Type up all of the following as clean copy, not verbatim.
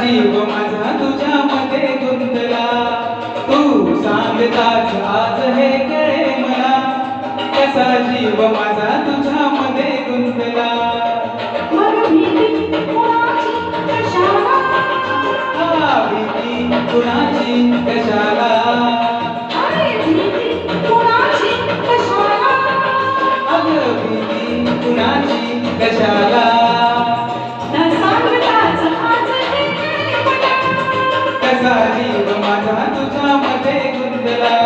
जीव माझा तुझ्यामध्ये गुंतला, तू सांगताच आज हे कळे मला, कसा जीव माझा तुझ्यामध्ये गुंतला. भीती कुणाची कशाला, अगं भीती कुणाची कशाला, कसा जीव माझा तुझ्यामध्ये गुंतला.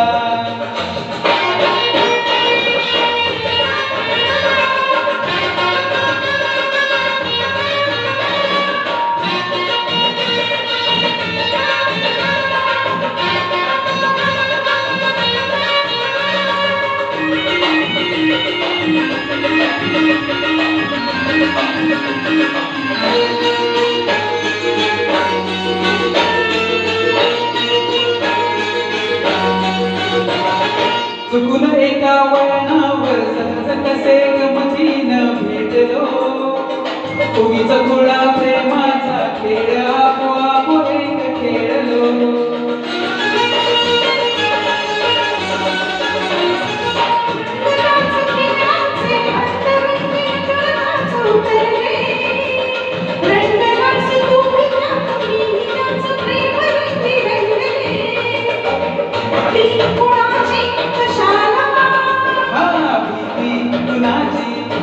चुकून एका वळणावर सहज कसे गमतीनं भेटलो, उगीच खुळा प्रेमाचा खेळ आपोआप एक खेळलो.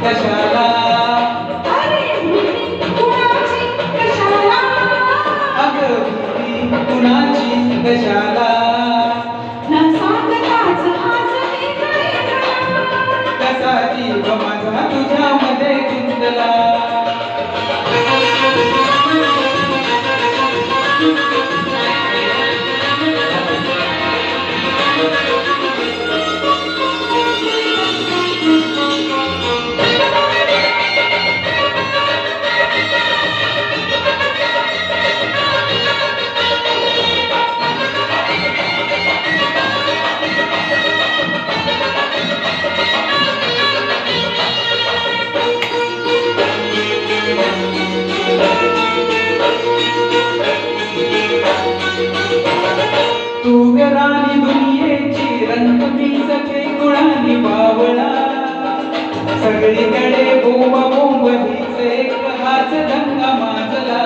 कशाला, अगं भीती कुणाची कशाला, कसा जीव माझा तुझ्यामध्ये गुंतला. तू राणी दुनियेची रंग मी सखे गुणांनी बावळा, सगळीकडे बोंब बोंब हीच एक हाच दंगा माजला.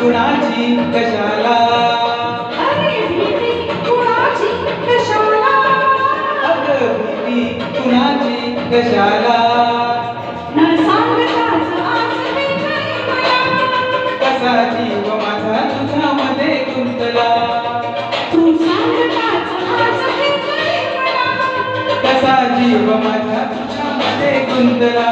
कुणाची कशाला, अगं भीती कुणाची कशाला, कसा जीव माझा तुझ्यामध्ये गुंतला, कसा जीव माझा तुझ्यामध्ये गुंतला.